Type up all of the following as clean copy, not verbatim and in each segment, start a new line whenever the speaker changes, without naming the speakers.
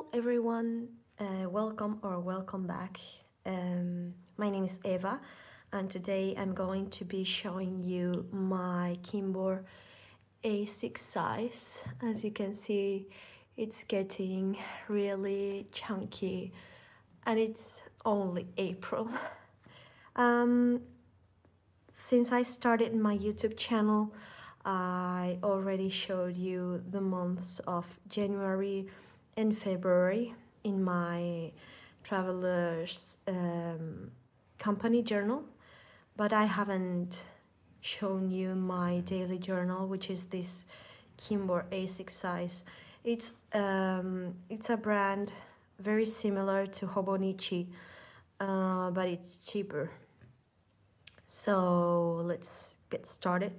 Hello everyone, welcome back. My name is Eva and today I'm going to be showing you my Kinbor A6 size. As you can see, it's getting really chunky and it's only April. Um, since I started my YouTube channel, I already showed you the months of January and February in my traveler's company journal, but I haven't shown you my daily journal, which is this Kinbor A6 size. It's a brand very similar to Hobonichi, but it's cheaper. So let's get started.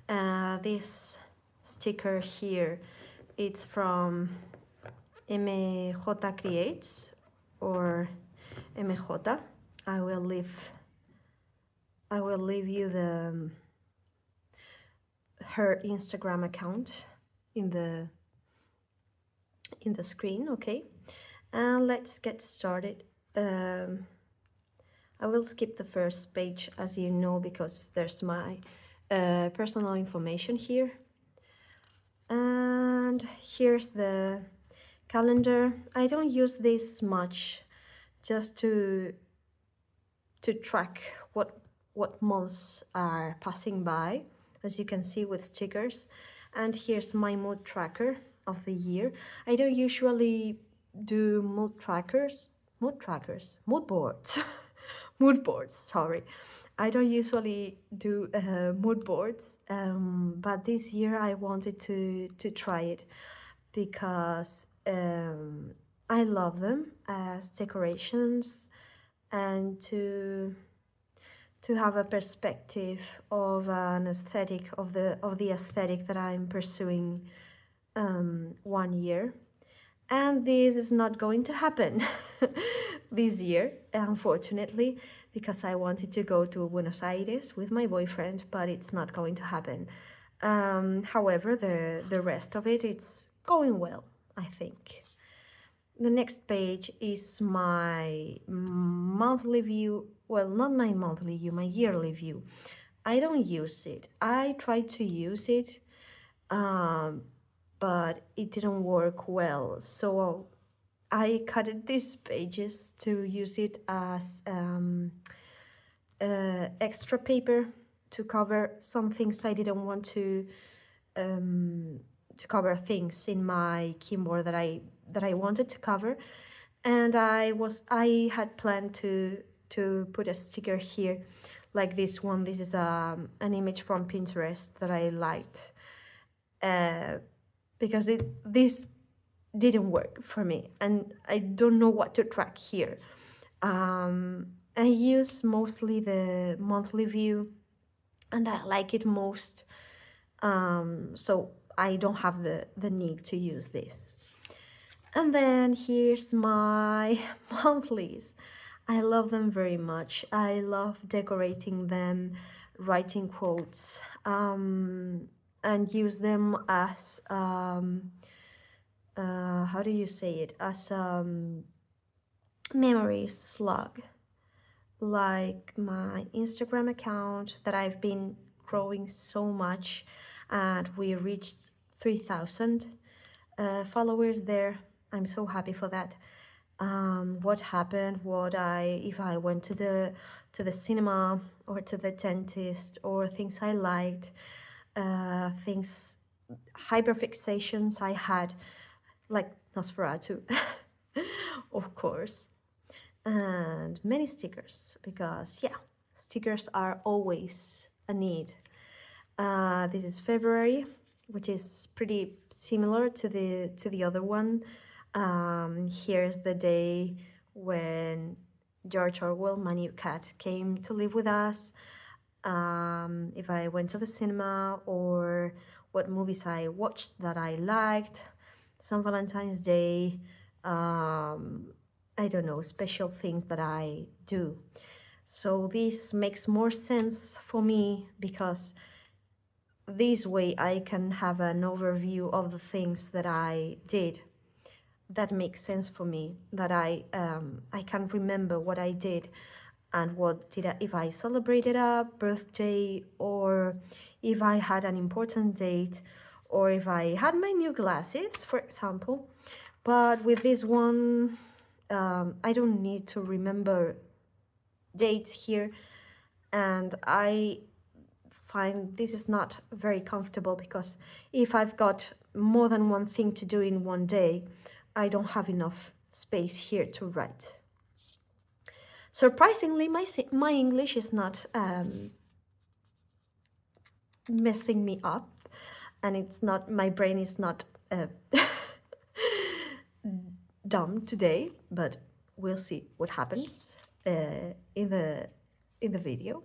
This sticker here, it's from MJ Creates or MJ. I will leave you her Instagram account in the screen, okay? And let's get started. I will skip the first page, as you know, because there's my personal information here. And here's the calendar. I don't use this much, just to track what months are passing by, as you can see with stickers. And here's my mood tracker of the year. I don't usually do mood boards. Mood boards, sorry. I don't usually do mood boards, but this year I wanted to try it because I love them as decorations and to have a perspective of an aesthetic of the aesthetic that I'm pursuing 1 year. And this is not going to happen this year, unfortunately, because I wanted to go to Buenos Aires with my boyfriend, but it's not going to happen. However, the rest of it, it's going well, I think. The next page is my monthly view. Well, not my monthly view, my yearly view. I don't use it. I tried to use it, but it didn't work well. So I cut these pages to use it as extra paper to cover some things I didn't want to cover things in my Kinbor that I wanted to cover, and I had planned to put a sticker here like this one. This is an image from Pinterest that I liked because this didn't work for me and I don't know what to track here. I use mostly the monthly view and I like it most, so I don't have the need to use this. And then here's my monthlies. I love them very much. I love decorating them, writing quotes, and use them as how do you say it, as memory slug, like my Instagram account that I've been growing so much, and we reached 3,000 followers there. I'm so happy for that. What happened, if I went to the cinema or to the dentist, or things I liked, things, hyperfixations I had, like Nosferatu, of course, and many stickers, because yeah, stickers are always a need. This is February, which is pretty similar to the other one. Here's the day when George Orwell, my new cat, came to live with us. If I went to the cinema, or what movies I watched that I liked. Some Valentine's Day, I don't know, special things that I do. So this makes more sense for me, because this way I can have an overview of the things that I did that makes sense for me, that I can remember what I did and what did I, if I celebrated a birthday, or if I had an important date, or if I had my new glasses, for example. But with this one, I don't need to remember dates here, and I find this is not very comfortable, because if I've got more than one thing to do in one day, I don't have enough space here to write. Surprisingly, my English is not messing me up, and it's not, my brain is not dumb today, but we'll see what happens in the video.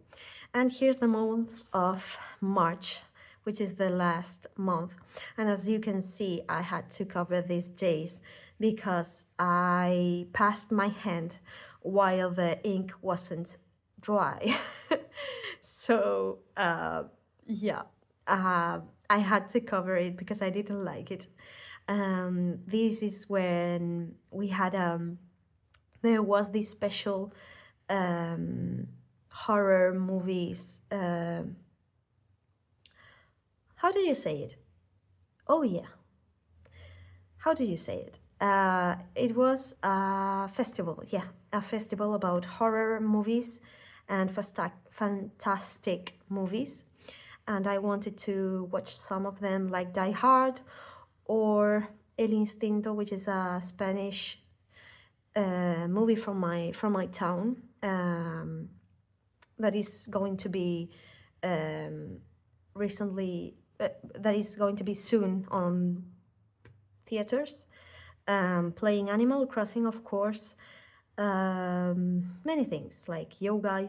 And here's the month of March, which is the last month. And as you can see, I had to cover these days because I passed my hand while the ink wasn't dry. So yeah, I had to cover it because I didn't like it. This is when we had there was this special horror movies. How do you say it? Oh yeah, how do you say it? It was a festival, yeah, a festival about horror movies and fantastic movies. And I wanted to watch some of them, like Die Hard or El Instinto, which is a Spanish movie from my town, that is going to be recently that is going to be soon on theaters. Playing Animal Crossing, of course. Many things like yoga. I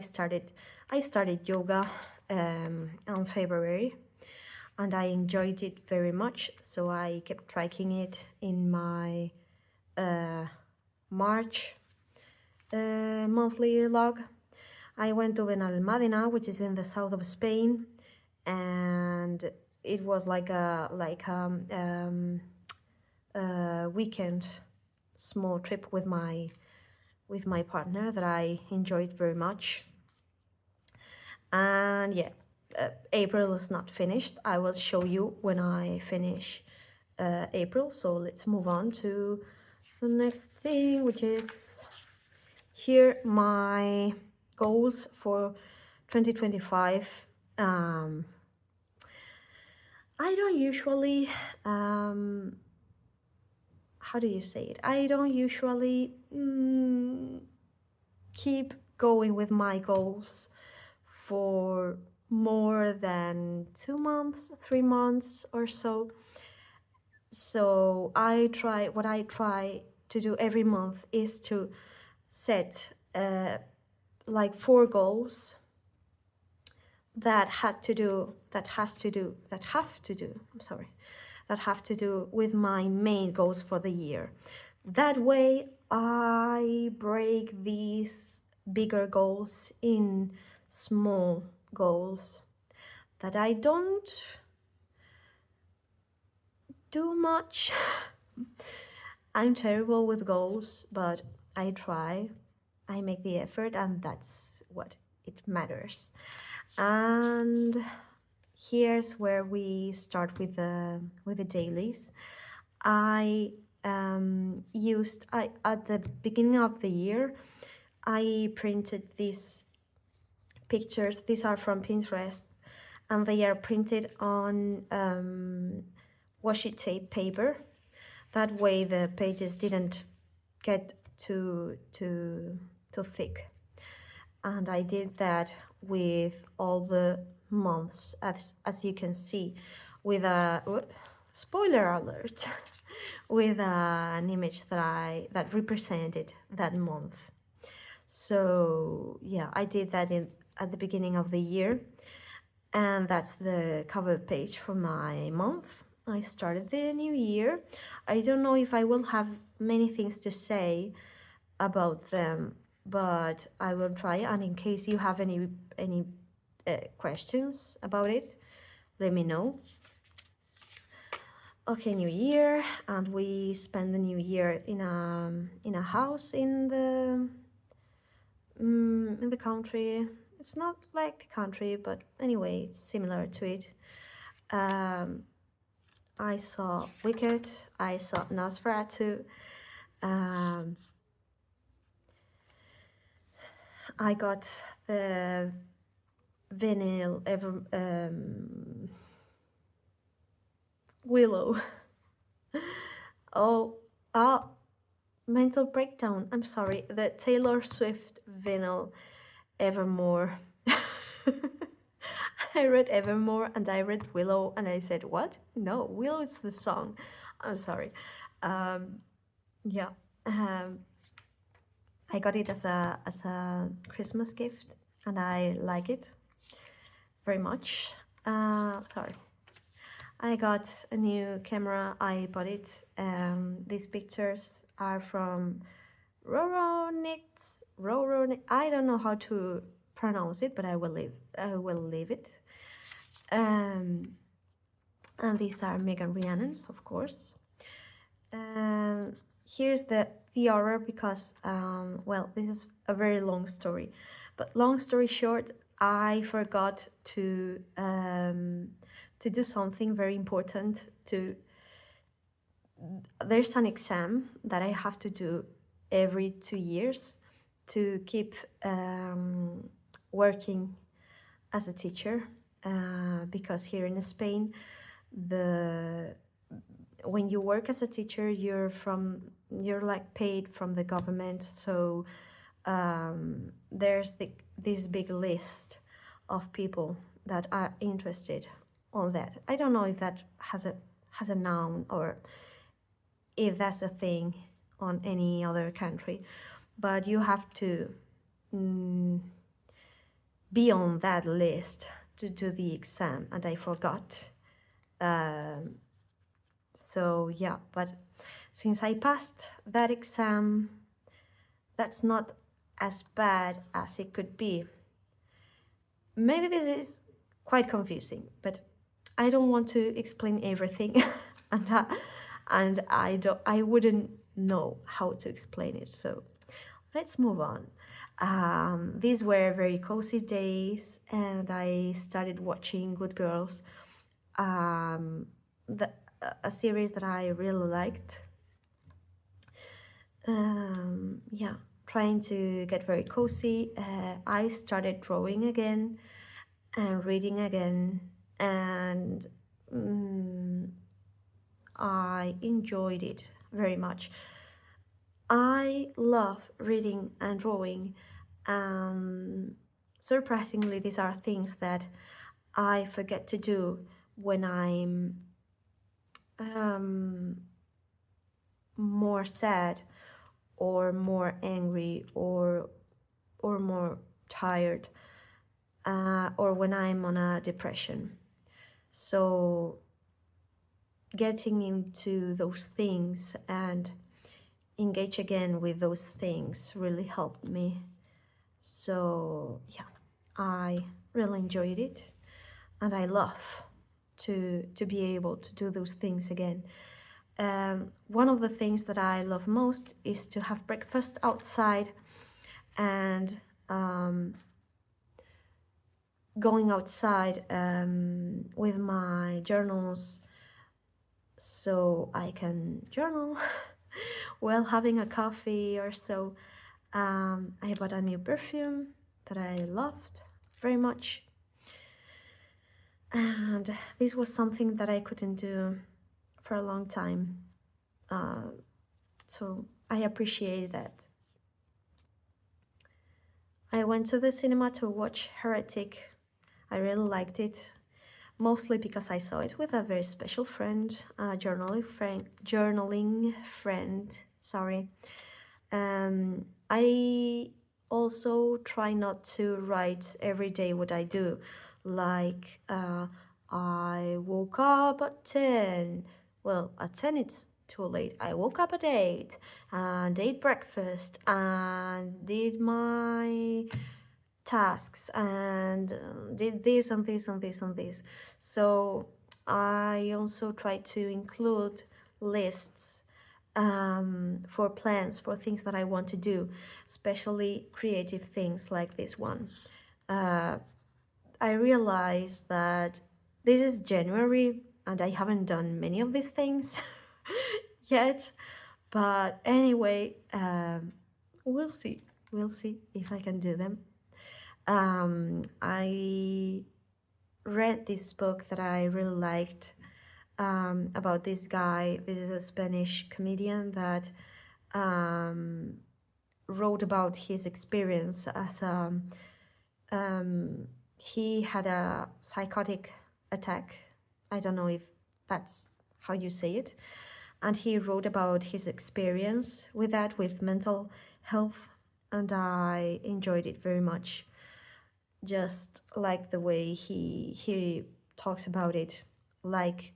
started yoga on February, and I enjoyed it very much, so I kept tracking it in my March monthly log. I went to Benalmádena, which is in the south of Spain, and it was like a weekend small trip with my partner that I enjoyed very much. And yeah, April is not finished. I will show you when I finish April. So let's move on to the next thing, which is here my goals for 2025. I don't usually how do you say it? I don't usually keep going with my goals for more than 2 months, 3 months or so. So what I try to do every month is to set like 4 goals that have to do with my main goals for the year. That way I break these bigger goals in small goals that I don't do much. I'm terrible with goals, but I try, I make the effort, and that's what it matters. And here's where we start with the dailies. I at the beginning of the year, I printed these pictures. These are from Pinterest, and they are printed on washi tape paper. That way the pages didn't get too thick. And I did that with all the months, as you can see, with a spoiler alert, with an image that represented that month. So yeah, I did that at the beginning of the year, and that's the cover page for my month. I started the new year. I don't know if I will have many things to say about them, but I will try. And in case you have any questions about it, let me know. Okay, New Year, and we spend the New Year in a house in the country. It's not like the country, but anyway, it's similar to it. Um, I saw Wicked. I saw Nosferatu. Um, I got the vinyl ever Willow. Oh, ah, mental breakdown. I'm sorry. The Taylor Swift vinyl Evermore. I read Evermore and I read Willow and I said, what? No, Willow is the song. I'm sorry. Um, yeah. Um, I got it as a Christmas gift and I like it very much. Sorry. I got a new camera. I bought it. These pictures are from Roro. I don't know how to pronounce it, but I will leave. I will leave it. Um, and these are Megan Rhiannon's, of course. Here's the order because well, this is a very long story, but long story short, I forgot to do something very important. There's an exam that I have to do every 2 years to keep working as a teacher, because here in Spain, the when you work as a teacher, you're like paid from the government. So there's this big list of people that are interested on that. I don't know if that has a noun or if that's a thing on any other country, but you have to mm, be on that list to do the exam, and I forgot. Um, so yeah, but since I passed that exam, that's not as bad as it could be. Maybe this is quite confusing, but I don't want to explain everything, and I wouldn't know how to explain it. So let's move on. These were very cozy days, and I started watching Good Girls, um, a series that I really liked. Yeah, trying to get very cozy. I started drawing again and reading again, and I enjoyed it very much. I love reading and drawing. Surprisingly, these are things that I forget to do when I'm um, more sad or more angry or more tired, or when I'm on a depression. So getting into those things and engage again with those things really helped me. So yeah, I really enjoyed it, and I love to be able to do those things again. One of the things that I love most is to have breakfast outside and going outside with my journals so I can journal while having a coffee or so. I bought a new perfume that I loved very much, and this was something that I couldn't do for a long time. So I appreciate that. I went to the cinema to watch Heretic. I really liked it, mostly because I saw it with a very special friend, a journaling friend. Sorry. I also try not to write every day what I do, like I woke up at 10. Well, at 10 it's too late. I woke up at 8 and ate breakfast and did my tasks and did this and this and this and this. So I also try to include lists for plans, for things that I want to do, especially creative things like this one. Uh, I realized that this is January and I haven't done many of these things yet. But anyway, we'll see. We'll see if I can do them. I read this book that I really liked about this guy. This is a Spanish comedian that um, wrote about his experience as a he had a psychotic attack. I don't know if that's how you say it. And he wrote about his experience with that, with mental health, and I enjoyed it very much. Just like the way he talks about it, like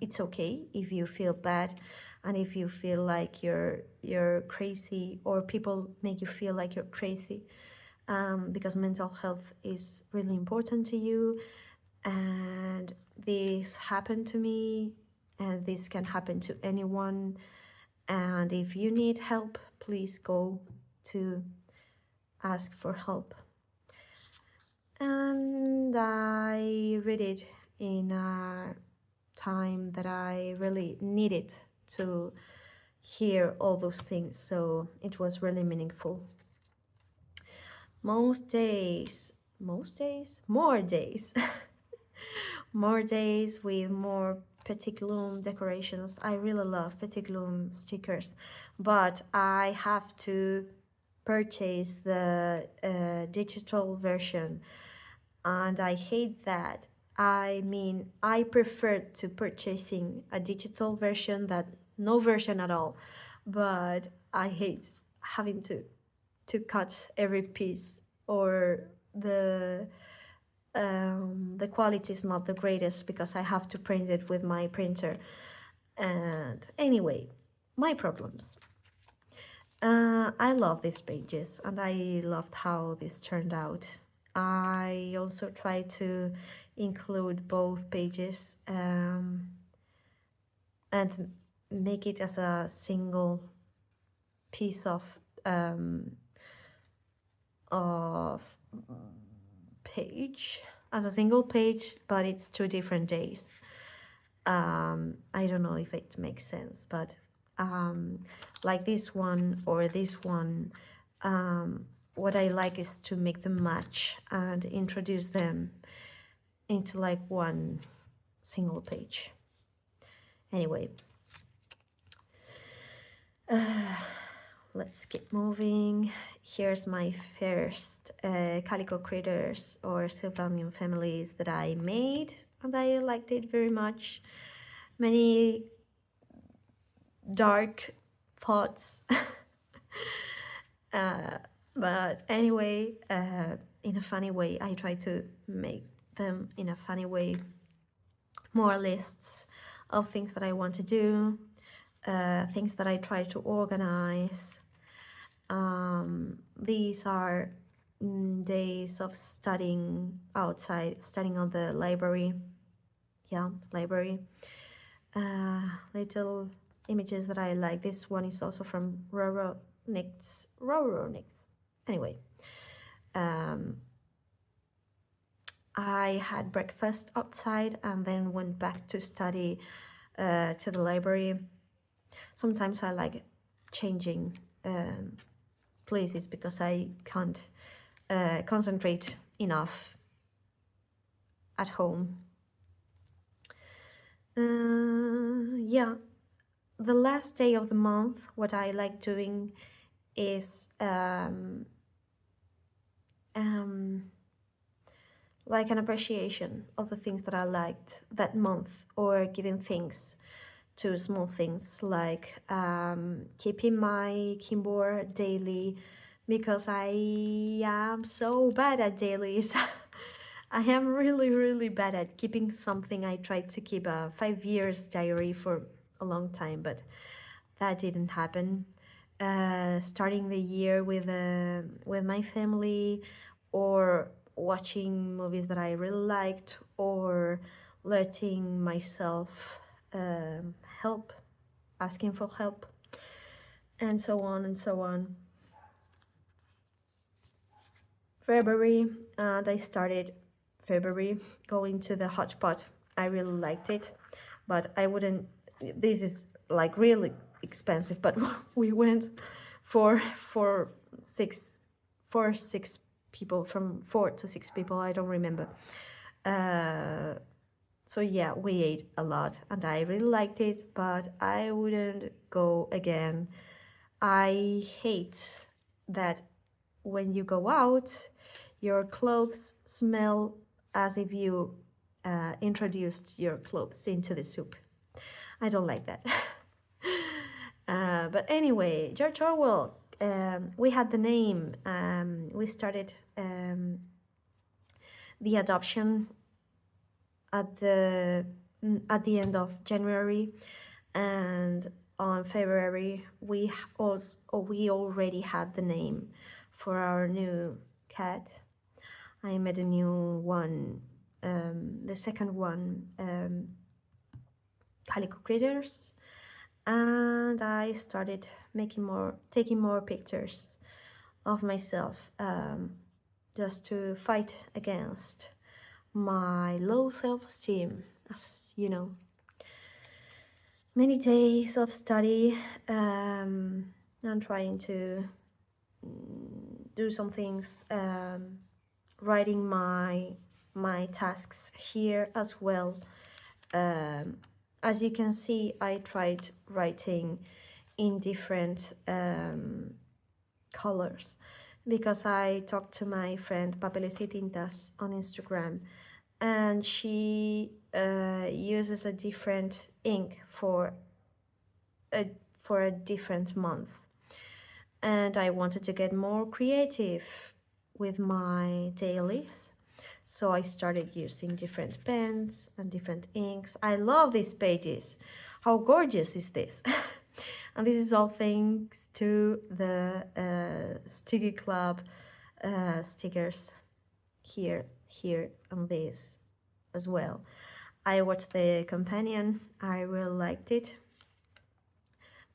it's okay if you feel bad, and if you feel like you're crazy, or people make you feel like you're crazy, because mental health is really important to you. And this happened to me, and this can happen to anyone. And if you need help, please go to ask for help. And I read it in a time that I really needed to hear all those things, so it was really meaningful. More days, more days with more petit gloom decorations. I really love petit gloom stickers, but I have to purchase the digital version, and I hate that. I mean, I prefer to purchasing a digital version than no version at all, but I hate having to cut every piece, or the quality is not the greatest because I have to print it with my printer. And anyway, my problems. I love these pages, and I loved how this turned out. I also try to include both pages and make it as a single piece of page, as a single page, but it's 2 different days. I don't know if it makes sense, but like this one or this one, what I like is to make them match and introduce them into like one single page. Anyway, let's keep moving. Here's my first calico critters or sylvanium families that I made, and I liked it very much. Many dark thoughts. But anyway, in a funny way, I try to make them in a funny way. More lists of things that I want to do, things that I try to organize. These are days of studying outside, studying on the library. Yeah, library. Little images that I like. This one is also from Roro Nix. Anyway, I had breakfast outside and then went back to study to the library. Sometimes I like changing places because I can't concentrate enough at home. Yeah, the last day of the month, what I like doing is like an appreciation of the things that I liked that month, or giving things to small things, like keeping my Kinbor daily, because I am so bad at dailies. I am really, really bad at keeping something. I tried to keep a 5 years diary for a long time, but that didn't happen. Starting the year with my family, or watching movies that I really liked, or letting myself help, asking for help, and so on and so on. February, and I started February going to the hot pot. I really liked it, but I wouldn't. This is like really expensive, but we went for for six, for six people, from 4 to 6 people. I don't remember. Uh, so yeah, we ate a lot, and I really liked it, but I wouldn't go again. I hate that when you go out, your clothes smell as if you introduced your clothes into the soup. I don't like that. But anyway, George Orwell, we had the name. We started the adoption at the end of January, and on February we already had the name for our new cat. I made a new one, the second one, Calico Critters, and I started taking more pictures of myself, just to fight against my low self-esteem. As you know, many days of study, and trying to do some things, writing my tasks here as well. As you can see, I tried writing in different colors, because I talked to my friend Papeles y Tintas on Instagram, and she uses a different ink for a different month, and I wanted to get more creative with my dailies. So I started using different pens and different inks. I love these pages. How gorgeous is this? And this is all thanks to the Sticky Club stickers here on this as well. I watched the companion. I really liked it.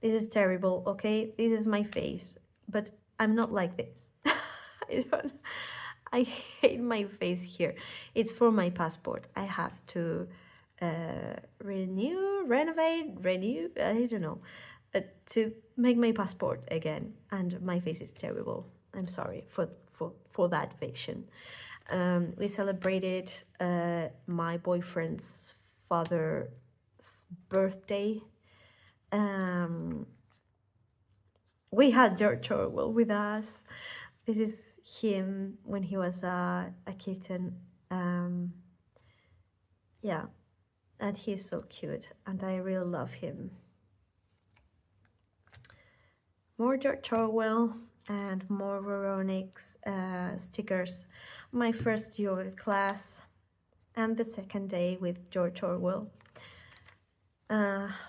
This is terrible, okay? This is my face, but I'm not like this. I don't. I hate my face here. It's for my passport. I have to renew. I don't know, to make my passport again. And my face is terrible. I'm sorry for that vision. We celebrated my boyfriend's father's birthday. We had George Orwell with us. This is him when he was a kitten. Yeah, and he's so cute, and I really love him. More George Orwell and more Veronique's stickers. My first yoga class and the second day with George Orwell.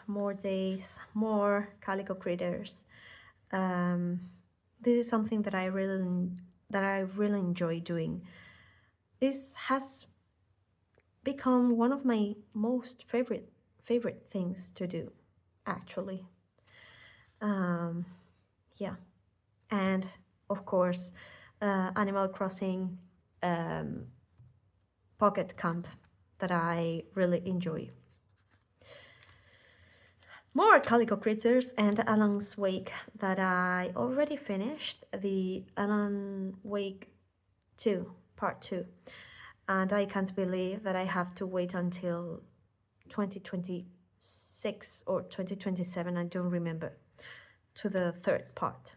More days, more Calico Critters. This is something that I really enjoy doing. This has become one of my most favorite things to do, actually. Yeah, and of course, Animal Crossing Pocket Camp that I really enjoy. More Calico Critters and Alan's Wake that I already finished, the Alan Wake 2, part 2. And I can't believe that I have to wait until 2026 or 2027, I don't remember, to the third part.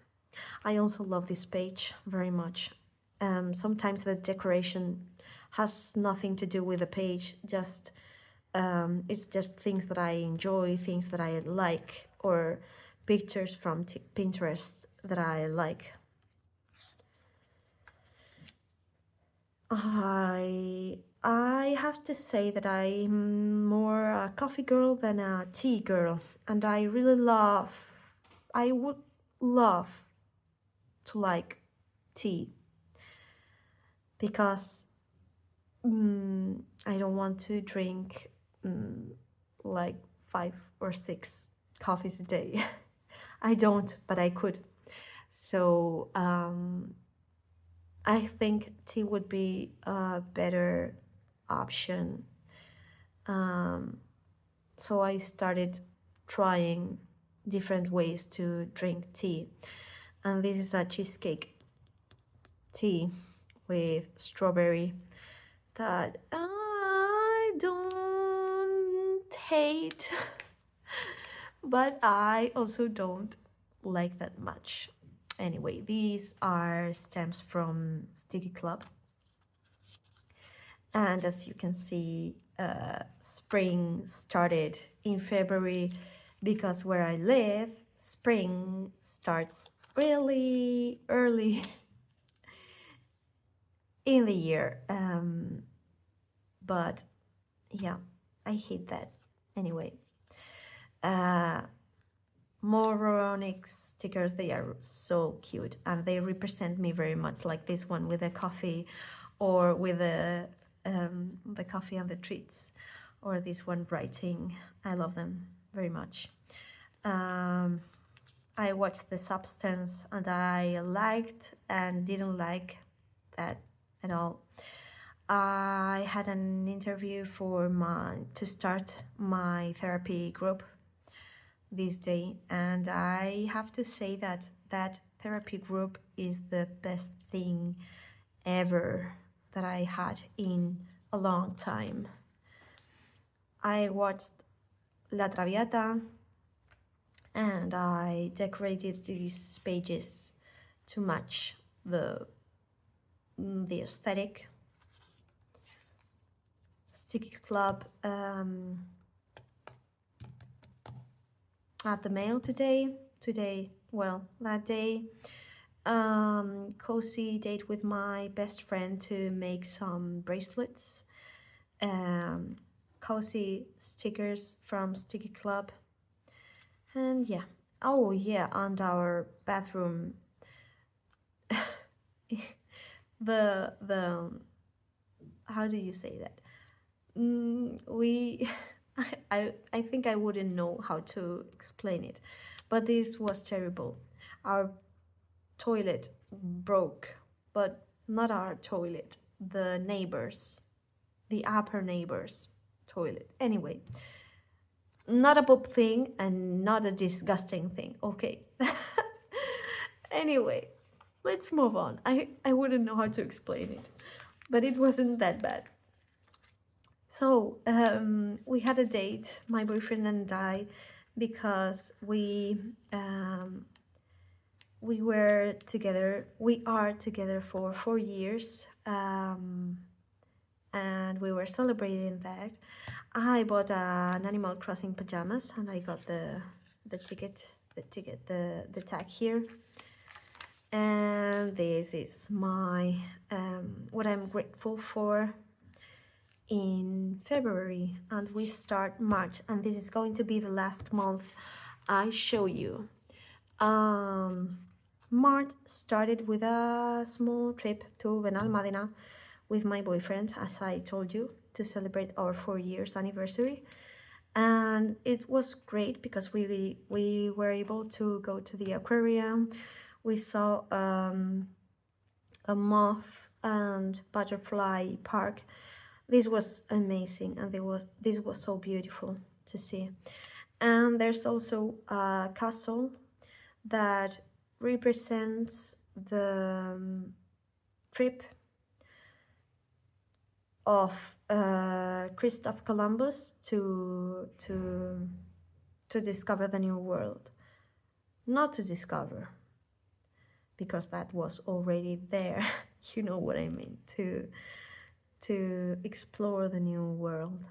I also love this page very much. Sometimes the decoration has nothing to do with the page, just it's just things that I enjoy, things that I like, or pictures from Pinterest that I like. I have to say that I'm more a coffee girl than a tea girl, and I would love to like tea, because I don't want to drink mm, like 5 or 6 coffees a day. I don't, but I could. So I think tea would be a better option. Um, so I started trying different ways to drink tea. And this is a cheesecake tea with strawberry that I don't hate, but I also don't like that much. Anyway, these are stems from Sticky Club, and as you can see, spring started in February because where I live, spring starts really early in the year. But yeah, I hate that. Anyway, uh, moronic stickers, they are so cute and they represent me very much, like this one with a coffee or with the coffee and the treats, or this one writing. I love them very much. um, I watched The Substance and I liked and didn't like that at all. I had an interview to start my therapy group this day, and I have to say that that therapy group is the best thing ever that I had in a long time. I watched La Traviata and I decorated these pages to match the aesthetic. Sticky Club at the mail today, well, that day, cozy date with my best friend to make some bracelets, um, cozy stickers from Sticky Club, and yeah. Oh yeah, and our bathroom, the how do you say that? We I think I wouldn't know how to explain it, but this was terrible. Our toilet broke, but not our toilet, the neighbors, the upper neighbors' toilet. Anyway, not a poop thing and not a disgusting thing, okay? Anyway, let's move on. I wouldn't know how to explain it, but it wasn't that bad. So we had a date, my boyfriend and I, because we were together. We are together for 4 years, and we were celebrating that. I bought an Animal Crossing pajamas, and I got the ticket, the tag here. And this is my what I'm grateful for in February, and we start March, and this is going to be the last month I show you. March started with a small trip to Benalmádena with my boyfriend, as I told you, to celebrate our 4 years anniversary. And it was great because we were able to go to the aquarium. We saw a moth and butterfly park. This was amazing, and this was so beautiful to see. And there's also a castle that represents the trip of Christopher Columbus to discover the New World. Not to discover, because that was already there. You know what I mean, to explore the New World.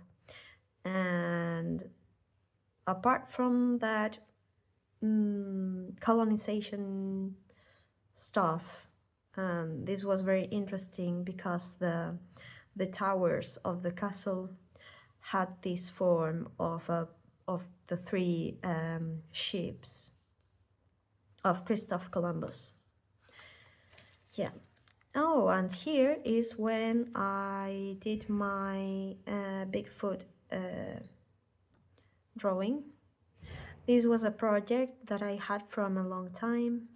And apart from that colonization stuff, this was very interesting because the towers of the castle had this form of the three ships of Christopher Columbus. Yeah, Oh, and here is when I did my Bigfoot drawing. This was a project that I had from a long time,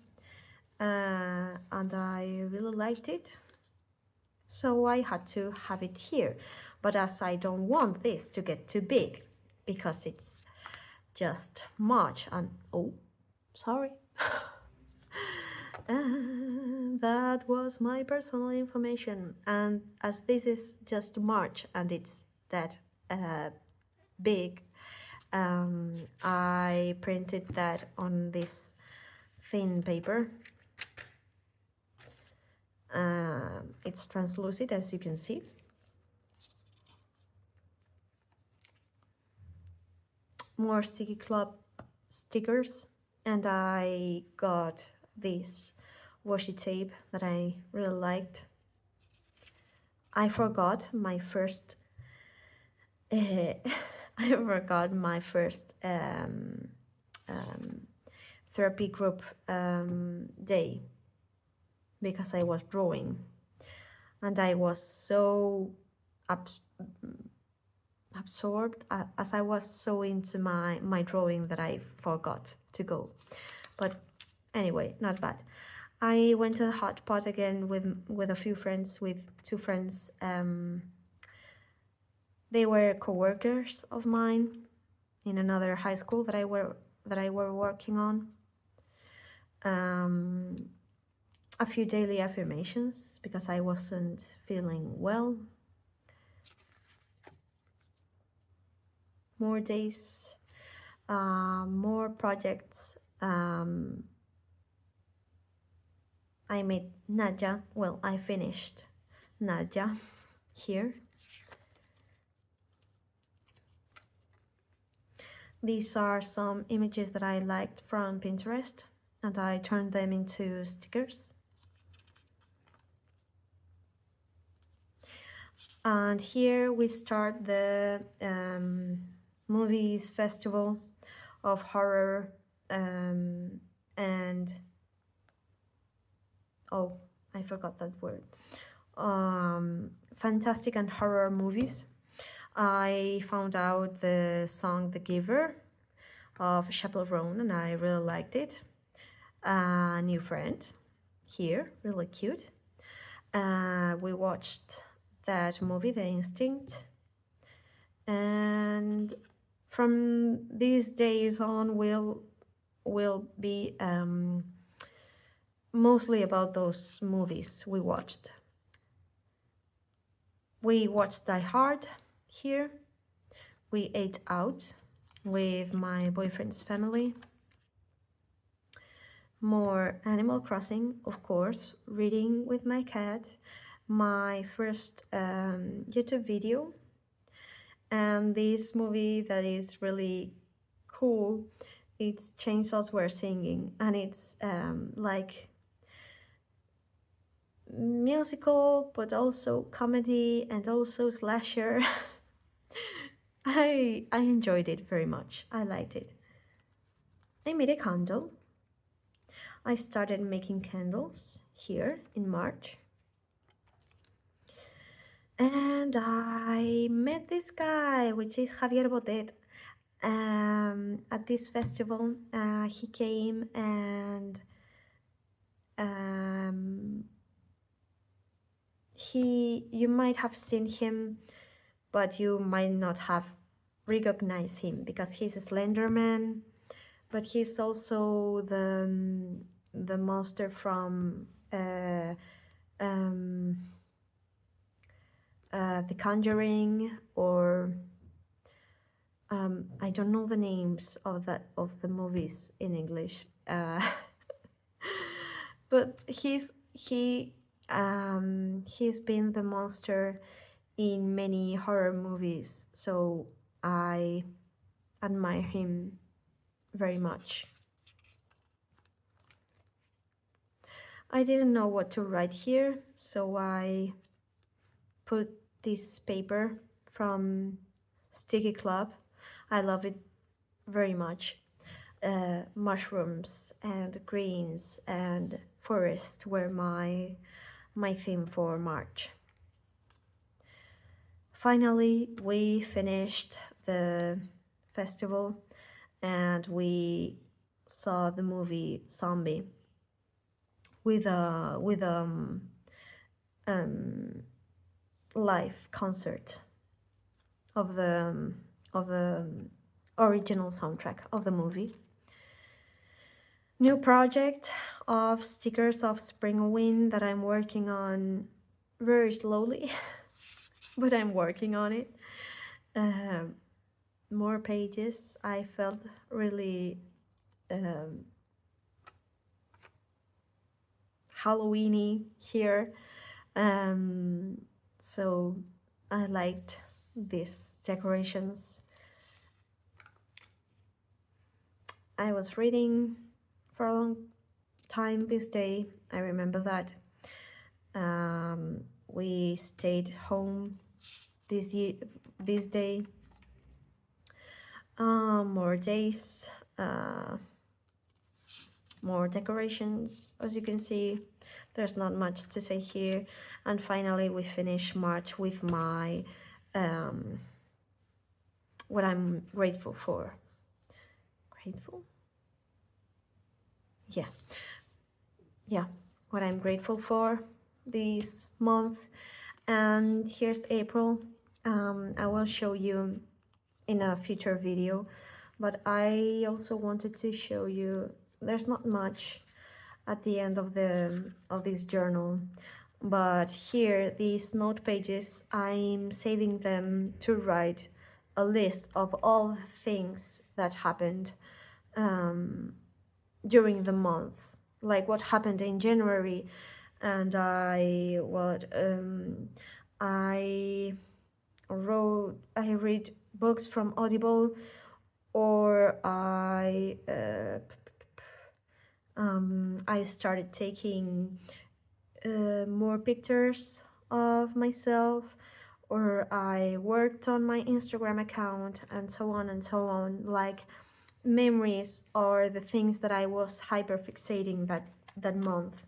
and I really liked it, so I had to have it here. But as I don't want this to get too big, because it's just March, and oh, sorry. That was my personal information, and as this is just March and it's that big, I printed that on this thin paper. It's translucent, as you can see. More Sticky Club stickers, and I got this washi tape that I really liked. I forgot my first I forgot my first therapy group day, because I was drawing, and I was so absorbed, as I was so into my drawing, that I forgot to go. But anyway, not bad. I went to the hot pot again with a few friends, with two friends. They were co-workers of mine in another high school that I were working on. A few daily affirmations, because I wasn't feeling well. More days, more projects. I made Nadja. Well, I finished Nadja here. These are some images that I liked from Pinterest, and I turned them into stickers. And here we start the movies festival of horror and oh, I forgot that word. Fantastic and horror movies. I found out the song The Giver of Chappell Roan, and I really liked it. A new friend here, really cute. We watched that movie, The Instinct, and from these days on will be mostly about those movies we watched. We watched Die Hard here. We ate out with my boyfriend's family. More Animal Crossing, of course, reading with my cat, my first YouTube video, and this movie that is really cool. It's Chainsaws Were Singing, and it's like musical, but also comedy and also slasher. I enjoyed it very much. I liked it. I made a candle. I started making candles here in March. And I met this guy, which is Javier Botet, at this festival. He came, and you might have seen him, but you might not have recognized him, because he's a slender man, but he's also the monster from The Conjuring, or I don't know the names of the movies in English, but he's been the monster in many horror movies, so I admire him very much. I didn't know what to write here, so I put this paper from Sticky Club. I love it very much. Mushrooms and greens and forest were my my theme for March. Finally, we finished the festival and we saw the movie Zombie with a um, live concert of the original soundtrack of the movie. New project of stickers of Spring Wind that I'm working on very slowly, but I'm working on it. More pages. I felt really Halloweeny here, so I liked these decorations. I was reading for a long time this day. I remember that we stayed home this day. More days, more decorations. As you can see, there's not much to say here. And finally, we finish March with my what I'm grateful for. Grateful? Yeah, what I'm grateful for this month. And here's April. I will show you in a future video, but I also wanted to show you there's not much at the end of this journal, but here these note pages, I'm saving them to write a list of all things that happened during the month, like what happened in January. And I read books from Audible, or I started taking more pictures of myself, or I worked on my Instagram account, and so on and so on. Like, memories are the things that I was hyperfixating that month.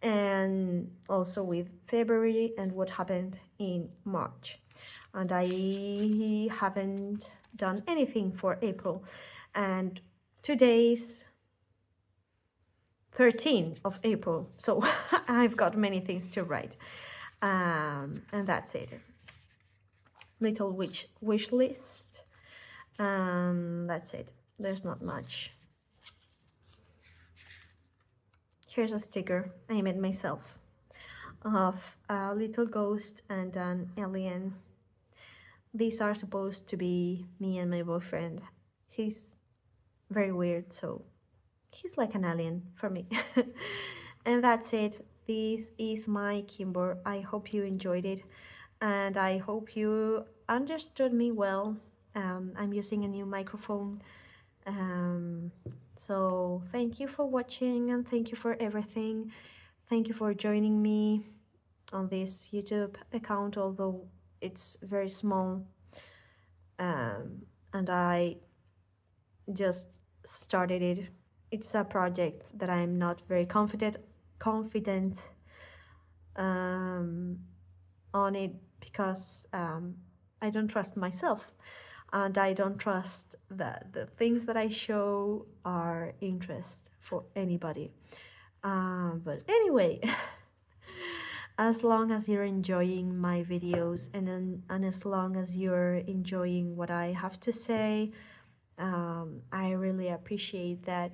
And also with February and what happened in March. And I haven't done anything for April. And today's 13th of April, so I've got many things to write. And that's it. Little wish list. That's it. There's not much. Here's a sticker I made myself of a little ghost and an alien. These are supposed to be me and my boyfriend. He's very weird, so he's like an alien for me. And that's it. This is my Kinbor. I hope you enjoyed it, and I hope you understood me well. I'm using a new microphone. So thank you for watching, and thank you for everything. Thank you for joining me on this YouTube account, although it's very small. And I just started it. It's a project that I'm not very confident on it, because I don't trust myself, and I don't trust that the things that I show are interest for anybody. But anyway, as long as you're enjoying my videos, and as long as you're enjoying what I have to say, I really appreciate that.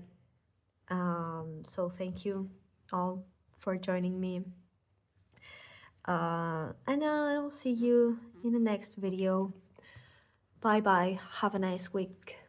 So thank you all for joining me. And I'll see you in the next video. Bye bye. Have a nice week.